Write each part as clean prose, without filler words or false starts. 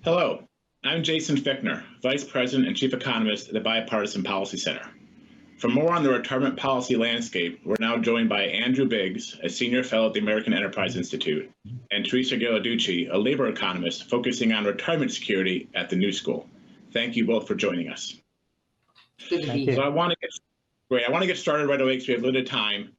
Hello, I'm Jason Fichtner, Vice President and Chief Economist at the Bipartisan Policy Center. For more on the retirement policy landscape, we're now joined by Andrew Biggs, a Senior Fellow at the American Enterprise Institute, and Teresa Ghilarducci, a labor economist focusing on retirement security at the New School. Thank you both for joining us. Good to be here. So I want to get started right away because we have limited time.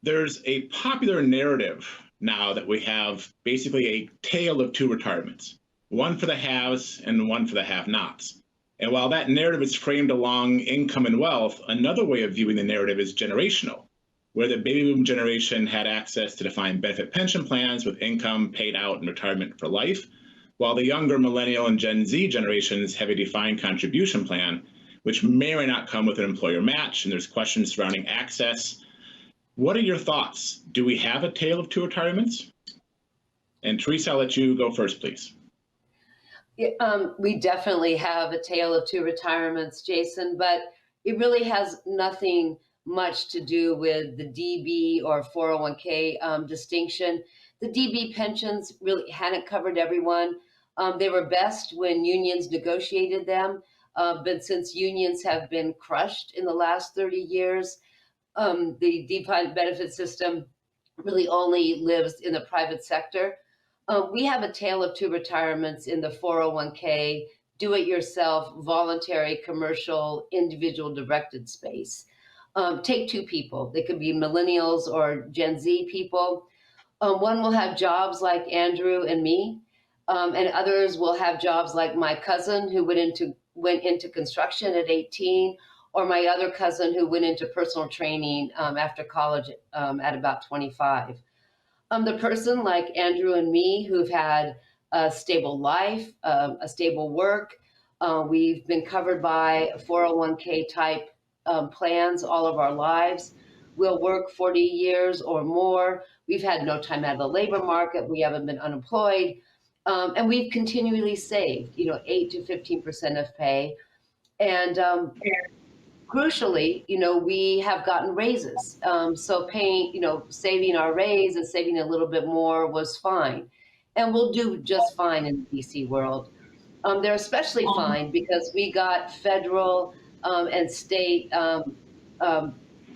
There's a popular narrative now that we have basically a tale of two retirements, one for the haves and one for the have-nots. And while that narrative is framed along income and wealth, another way of viewing the narrative is generational, where the baby boom generation had access to defined benefit pension plans with income paid out in retirement for life, while the younger millennial and Gen Z generations have a defined contribution plan, which may or may not come with an employer match, and there's questions surrounding access. What are your thoughts? Do we have a tale of two retirements? And Teresa, I'll let you go first, please. We definitely have a tale of two retirements, Jason, but it really has nothing much to do with the DB or 401k distinction. The DB pensions really hadn't covered everyone. They were best when unions negotiated them, but since unions have been crushed in the last 30 years, the defined benefit system really only lives in the private sector. We have a tale of two retirements in the 401k, do-it-yourself, voluntary, commercial, individual directed space. Take two people. They could be millennials or Gen Z people. One will have jobs like Andrew and me, and others will have jobs like my cousin who went into construction at 18, or my other cousin who went into personal training after college at about 25. The person like Andrew and me who've had a stable life, a stable work, we've been covered by 401k type plans all of our lives. We'll work 40 years or more. We've had no time out of the labor market. We haven't been unemployed. And we've continually saved, 8 to 15% of pay. And crucially, we have gotten raises. So paying, saving our raise and saving a little bit more was fine. And we'll do just fine in the DC world. They're especially fine because we got federal and state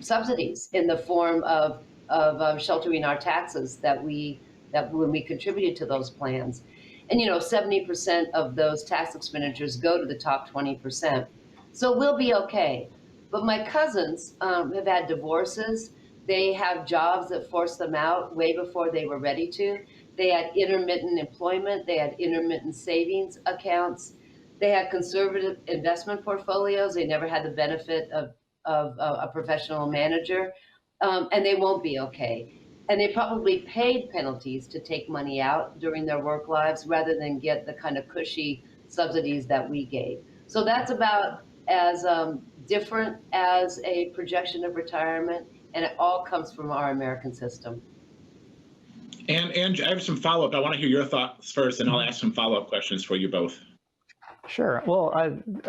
subsidies in the form of sheltering our taxes that when we contributed to those plans. And 70% of those tax expenditures go to the top 20%. So we'll be okay. But my cousins have had divorces. They have jobs that forced them out way before they were ready to. They had intermittent employment. They had intermittent savings accounts. They had conservative investment portfolios. They never had the benefit of a professional manager, and they won't be okay. And they probably paid penalties to take money out during their work lives rather than get the kind of cushy subsidies that we gave. So that's about as different as a projection of retirement, and it all comes from our American system. And I have some follow-up. I want to hear your thoughts first, and I'll ask some follow-up questions for you both. Sure. Well,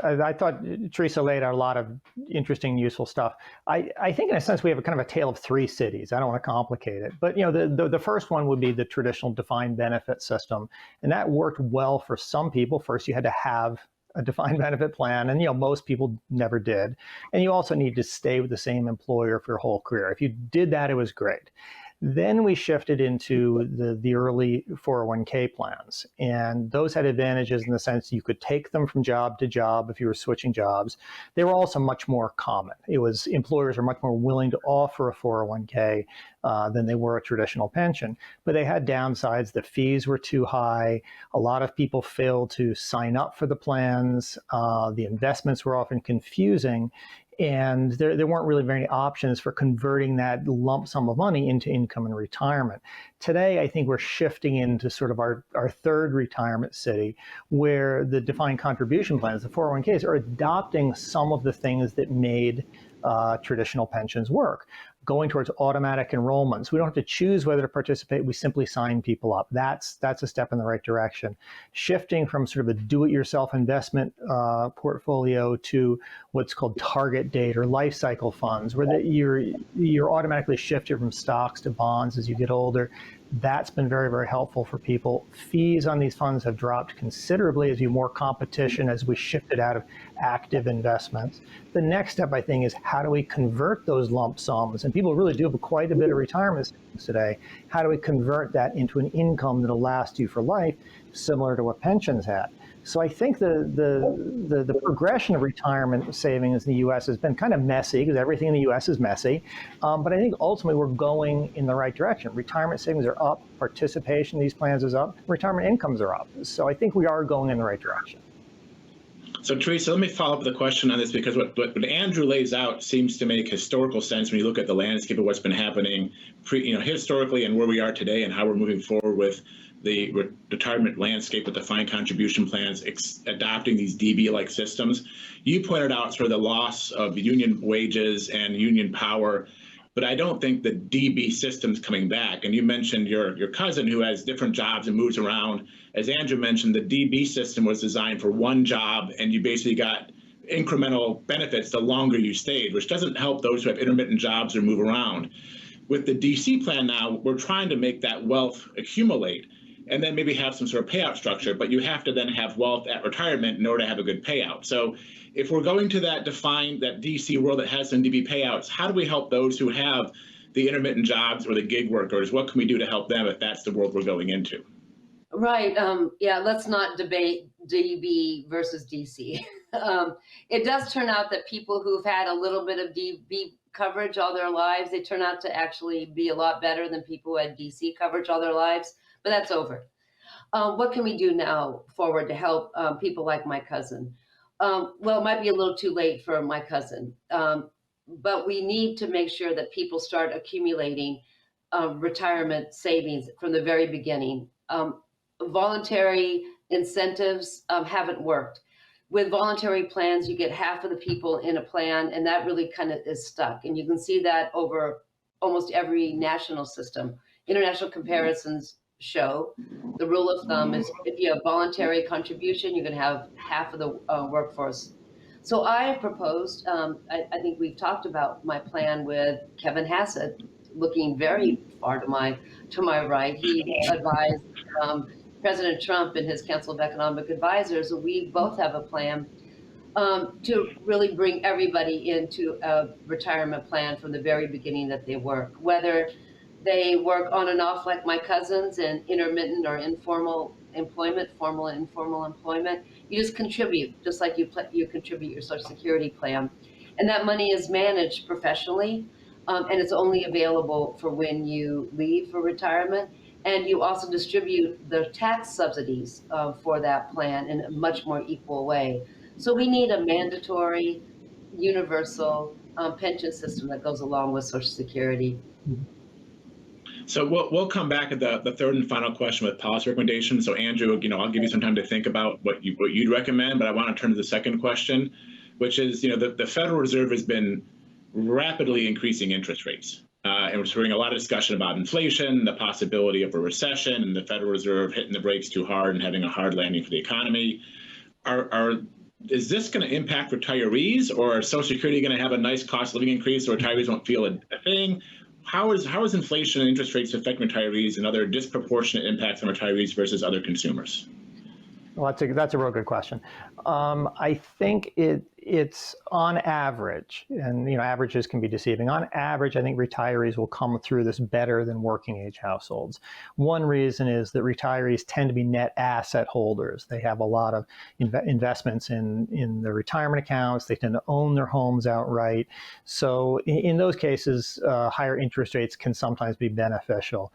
I thought Teresa laid out a lot of interesting and useful stuff. I think in a sense we have a kind of a tale of three cities. I don't want to complicate it, but the first one would be the traditional defined benefit system, and that worked well for some people. First, you had to have a defined benefit plan, and most people never did. And you also need to stay with the same employer for your whole career. If you did that, it was great. Then we shifted into the early 401k plans, and those had advantages in the sense you could take them from job to job if you were switching jobs. They were also much more common. Employers are much more willing to offer a 401k than they were a traditional pension, but they had downsides. The fees were too high. A lot of people failed to sign up for the plans. The investments were often confusing. And there weren't really very many options for converting that lump sum of money into income in retirement. Today, I think we're shifting into sort of our third retirement city, where the defined contribution plans, the 401ks, are adopting some of the things that made traditional pensions work. Going towards automatic enrollments. We don't have to choose whether to participate. We simply sign people up. That's a step in the right direction. Shifting from sort of a do-it-yourself investment portfolio to what's called target date or life cycle funds, where you're automatically shifted from stocks to bonds as you get older. That's been very, very helpful for people. Fees on these funds have dropped considerably as you more competition as we shifted out of active investments. The next step, I think, is how do we convert those lump sums? And people really do have quite a bit of retirement savings today. How do we convert that into an income that'll last you for life, similar to what pensions had? So I think the progression of retirement savings in the U.S. has been kind of messy because everything in the U.S. is messy. But I think ultimately we're going in the right direction. Retirement savings are up, participation in these plans is up, retirement incomes are up. So I think we are going in the right direction. So Teresa, let me follow up with a question on this, because what Andrew lays out seems to make historical sense when you look at the landscape of what's been happening historically and where we are today and how we're moving forward with the retirement landscape with defined contribution plans, adopting these DB-like systems. You pointed out sort of the loss of union wages and union power, but I don't think the DB system's coming back. And you mentioned your cousin who has different jobs and moves around. As Andrew mentioned, the DB system was designed for one job, and you basically got incremental benefits the longer you stayed, which doesn't help those who have intermittent jobs or move around. With the DC plan now, we're trying to make that wealth accumulate and then maybe have some sort of payout structure, but you have to then have wealth at retirement in order to have a good payout. So if we're going to that DC world that has some DB payouts, how do we help those who have the intermittent jobs or the gig workers? What can we do to help them if that's the world we're going into? Right. Yeah, let's not debate DB versus DC. It does turn out that people who've had a little bit of DB coverage all their lives, they turn out to actually be a lot better than people who had DC coverage all their lives. But that's over. What can we do now forward to help people like my cousin? Well, it might be a little too late for my cousin, but we need to make sure that people start accumulating retirement savings from the very beginning. Voluntary incentives haven't worked. With voluntary plans, you get half of the people in a plan, and that really kind of is stuck. And you can see that over almost every national system. International comparisons show the rule of thumb is if you have voluntary contribution, you're going to have half of the workforce. So I proposed, I think we've talked about my plan with Kevin Hassett, looking very far to my right. He advised President Trump and his Council of Economic Advisors. We both have a plan to really bring everybody into a retirement plan from the very beginning that they work, whether they work on and off like my cousins in intermittent or informal employment, formal and informal employment. You just contribute, just like you contribute your Social Security plan. And that money is managed professionally, and it's only available for when you leave for retirement. And you also distribute the tax subsidies for that plan in a much more equal way. So we need a mandatory, universal pension system that goes along with Social Security. So we'll come back at the third and final question with policy recommendations. So Andrew, I'll give you some time to think about what you'd recommend, but I want to turn to the second question, which is, the Federal Reserve has been rapidly increasing interest rates. And we're hearing a lot of discussion about inflation, the possibility of a recession, and the Federal Reserve hitting the brakes too hard and having a hard landing for the economy. Is this going to impact retirees, or is Social Security going to have a nice cost of living increase so retirees won't feel a thing? How is inflation and interest rates affecting retirees and other disproportionate impacts on retirees versus other consumers? Well, that's a real good question. I think it's on average, and averages can be deceiving. On average, I think retirees will come through this better than working age households. One reason is that retirees tend to be net asset holders. They have a lot of investments in their retirement accounts. They tend to own their homes outright. So in those cases, higher interest rates can sometimes be beneficial.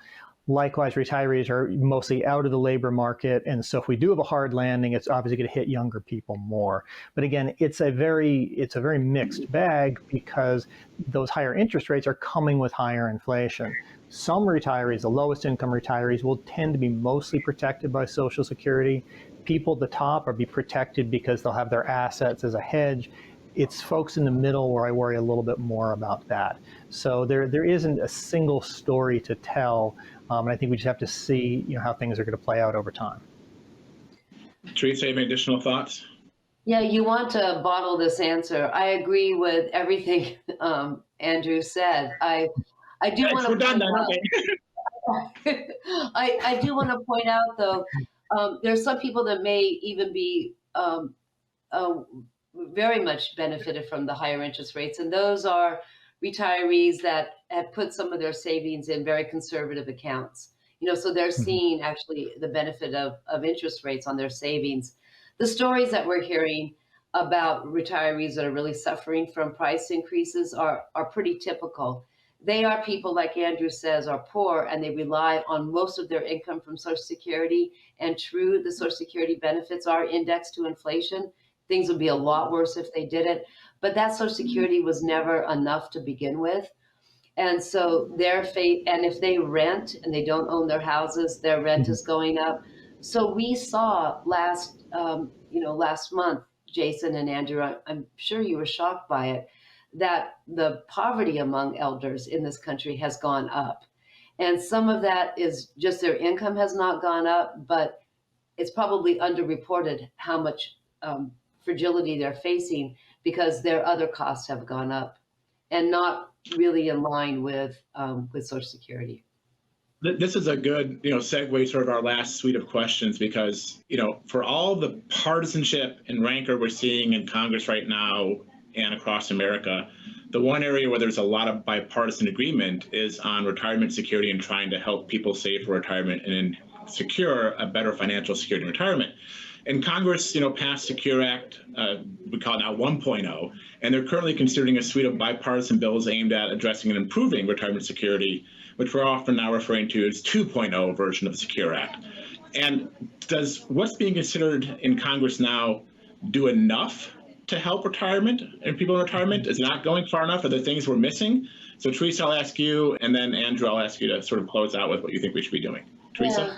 Likewise, retirees are mostly out of the labor market, and so if we do have a hard landing, it's obviously going to hit younger people more. But again, it's a very mixed bag because those higher interest rates are coming with higher inflation. Some retirees, the lowest income retirees, will tend to be mostly protected by Social Security. People at the top are be protected because they'll have their assets as a hedge. It's folks in the middle where I worry a little bit more about that. So there isn't a single story to tell. And I think we just have to see, how things are going to play out over time. Teresa, any additional thoughts? Yeah, you want to bottle this answer. I agree with everything Andrew said. I do want to. We're done now. I do want to point out, though, there's some people that may even be very much benefited from the higher interest rates, and those are retirees that have put some of their savings in very conservative accounts. So they're seeing actually the benefit of interest rates on their savings. The stories that we're hearing about retirees that are really suffering from price increases are pretty typical. They are people, like Andrew says, are poor, and they rely on most of their income from Social Security. And true, the Social Security benefits are indexed to inflation. Things would be a lot worse if they didn't. But that Social Security was never enough to begin with. And so and if they rent and they don't own their houses, their rent is going up. So we saw last month, Jason and Andrew, I'm sure you were shocked by it, that the poverty among elders in this country has gone up. And some of that is just their income has not gone up, but it's probably underreported how much fragility they're facing because their other costs have gone up and not really in line with Social Security. This is a good, segue sort of our last suite of questions because, for all the partisanship and rancor we're seeing in Congress right now and across America, the one area where there's a lot of bipartisan agreement is on retirement security and trying to help people save for retirement and secure a better financial security in retirement. And Congress, passed Secure Act, we call it now 1.0, and they're currently considering a suite of bipartisan bills aimed at addressing and improving retirement security, which we're often now referring to as 2.0 version of the Secure Act. And does what's being considered in Congress now do enough to help retirement and people in retirement? Is it not going far enough? Are there things we're missing? So Teresa, I'll ask you, and then Andrew, I'll ask you to sort of close out with what you think we should be doing. Teresa?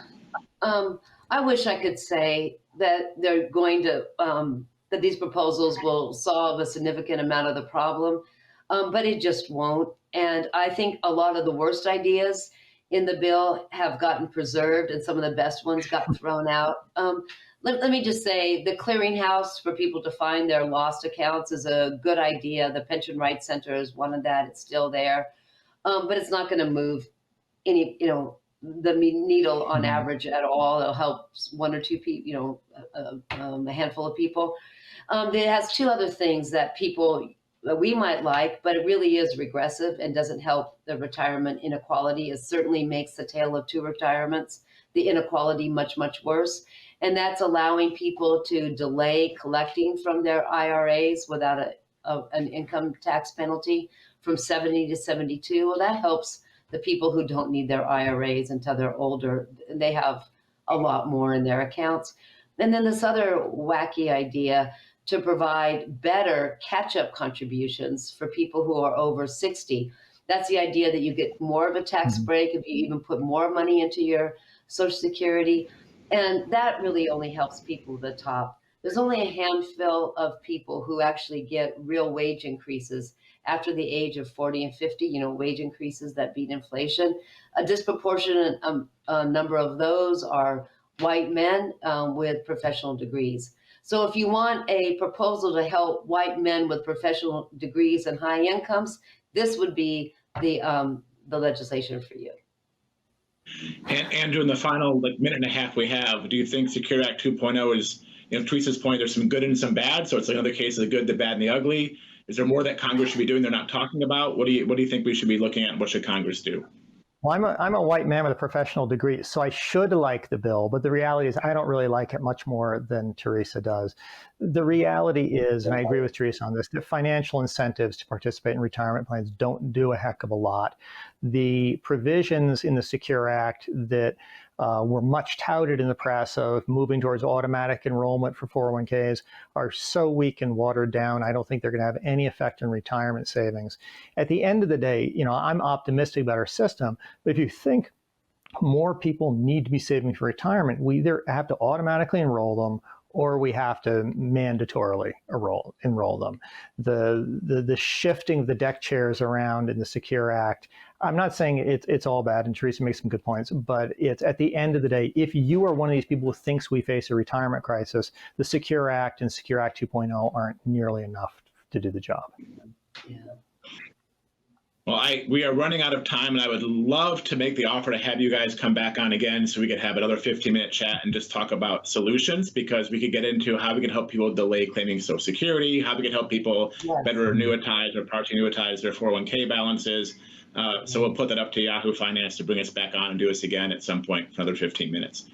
Yeah. I wish I could say that they're going to, that these proposals will solve a significant amount of the problem, but it just won't. And I think a lot of the worst ideas in the bill have gotten preserved and some of the best ones got thrown out. Let me just say the clearinghouse for people to find their lost accounts is a good idea. The Pension Rights Center is one of that. It's still there, but it's not going to move any, the needle on average at all. It'll help one or two people, a handful of people. It has two other things that we might like, but it really is regressive and doesn't help the retirement inequality. It certainly makes the tale of two retirements, the inequality, much, much worse. And that's allowing people to delay collecting from their IRAs without an income tax penalty from 70 to 72. Well, that helps the people who don't need their IRAs until they're older. They have a lot more in their accounts. And then this other wacky idea to provide better catch-up contributions for people who are over 60. That's the idea that you get more of a tax break if you even put more money into your Social Security. And that really only helps people at the top. There's only a handful of people who actually get real wage increases after the age of 40 and 50, wage increases that beat inflation. A disproportionate number of those are white men with professional degrees. So if you want a proposal to help white men with professional degrees and high incomes, this would be the legislation for you. And Andrew, in the final minute and a half we have, do you think Secure Act 2.0 is, Teresa's point, there's some good and some bad, so it's another case of the good, the bad, and the ugly? Is there more that Congress should be doing they're not talking about? What do you think we should be looking at? What should Congress do? Well, I'm a white man with a professional degree, so I should like the bill, but the reality is I don't really like it much more than Teresa does. The reality is, and I agree with Teresa on this, that financial incentives to participate in retirement plans don't do a heck of a lot. The provisions in the Secure Act that were much touted in the press of moving towards automatic enrollment for 401ks are so weak and watered down, I don't think they're going to have any effect on retirement savings. At the end of the day, I'm optimistic about our system, but if you think more people need to be saving for retirement, we either have to automatically enroll them or we have to mandatorily enroll them. The shifting of the deck chairs around in the Secure Act, I'm not saying it's all bad, and Teresa makes some good points, but it's at the end of the day, if you are one of these people who thinks we face a retirement crisis, the Secure Act and Secure Act 2.0 aren't nearly enough to do the job. Yeah. Well, we are running out of time, and I would love to make the offer to have you guys come back on again so we could have another 15-minute chat and just talk about solutions, because we could get into how we can help people delay claiming Social Security, how we can help people better annuitize or partially annuitize their 401k balances. So we'll put that up to Yahoo Finance to bring us back on and do this again at some point for another 15 minutes.